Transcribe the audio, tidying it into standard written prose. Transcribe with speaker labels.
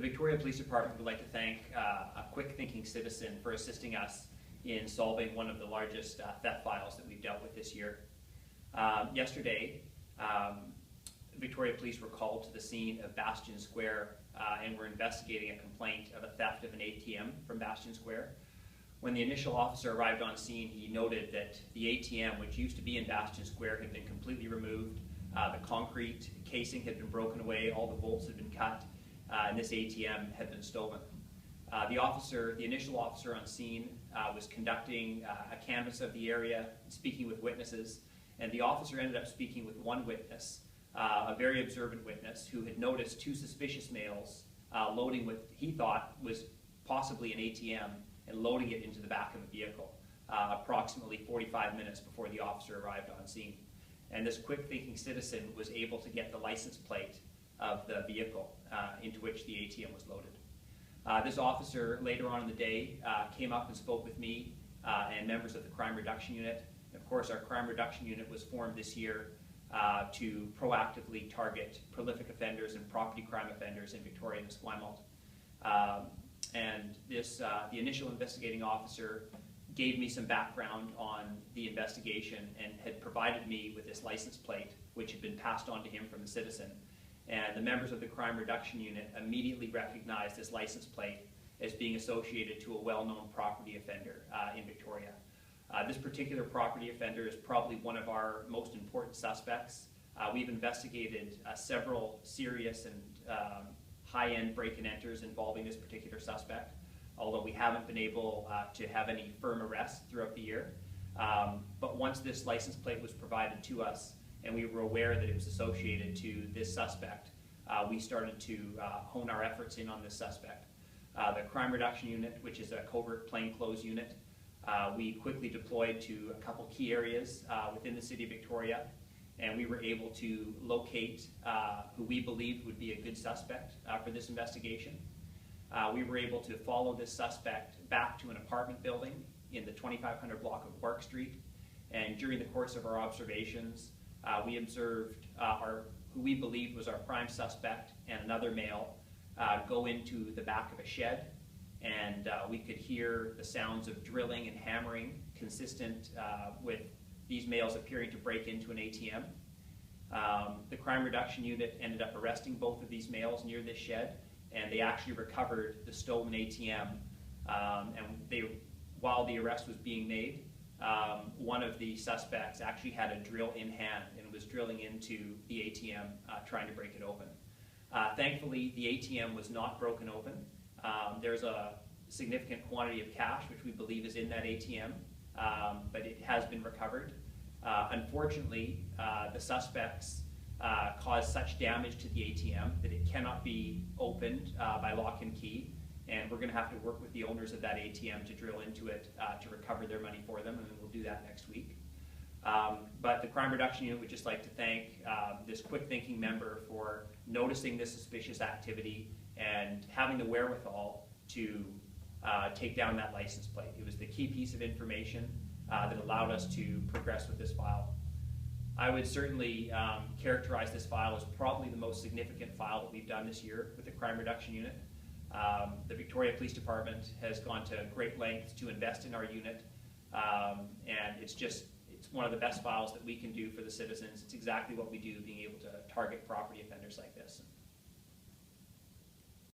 Speaker 1: The Victoria Police Department would like to thank a quick-thinking citizen for assisting us in solving one of the largest theft files that we've dealt with this year. Yesterday, Victoria Police were called to the scene of Bastion Square and were investigating a complaint of a theft of an ATM from Bastion Square. When the initial officer arrived on scene, he noted that the ATM, which used to be in Bastion Square, had been completely removed. The concrete casing had been broken away, all the bolts had been cut, and this ATM had been stolen. The initial officer on scene was conducting a canvass of the area, speaking with witnesses, and the officer ended up speaking with one witness, a very observant witness, who had noticed two suspicious males loading what he thought was possibly an ATM and loading it into the back of a vehicle, approximately 45 minutes before the officer arrived on scene. And this quick-thinking citizen was able to get the license plate of the vehicle into which the ATM was loaded. This officer, later on in the day, came up and spoke with me and members of the Crime Reduction Unit. Of course, our Crime Reduction Unit was formed this year to proactively target prolific offenders and property crime offenders in Victoria and Esquimalt. The initial investigating officer gave me some background on the investigation and had provided me with this license plate, which had been passed on to him from the citizen. And the members of the Crime Reduction Unit immediately recognized this license plate as being associated to a well-known property offender in Victoria. This particular property offender is probably one of our most important suspects. We've investigated several serious and high-end break-and-enters involving this particular suspect, although we haven't been able to have any firm arrests throughout the year. But once this license plate was provided to us and we were aware that it was associated to this suspect, we started to hone our efforts in on this suspect. The Crime Reduction Unit, which is a covert plainclothes unit, we quickly deployed to a couple key areas within the City of Victoria, and we were able to locate who we believed would be a good suspect for this investigation. We were able to follow this suspect back to an apartment building in the 2500 block of Quark Street, and during the course of our observations, we observed who we believed was our prime suspect and another male go into the back of a shed, and we could hear the sounds of drilling and hammering consistent with these males appearing to break into an ATM. The Crime Reduction Unit ended up arresting both of these males near this shed, and they actually recovered the stolen ATM. While the arrest was being made, one of the suspects actually had a drill in hand and was drilling into the ATM, trying to break it open. Thankfully, the ATM was not broken open. There's a significant quantity of cash, which we believe is in that ATM, but it has been recovered. Unfortunately, the suspects caused such damage to the ATM that it cannot be opened by lock and key, and we're going to have to work with the owners of that ATM to drill into it to recover their money for them, and we'll do that next week. But the Crime Reduction Unit would just like to thank this quick-thinking member for noticing this suspicious activity and having the wherewithal to take down that license plate. It was the key piece of information that allowed us to progress with this file. I would certainly characterize this file as probably the most significant file that we've done this year with the Crime Reduction Unit. The Victoria Police Department has gone to great lengths to invest in our unit, and it's one of the best files that we can do for the citizens. It's exactly what we do, being able to target property offenders like this.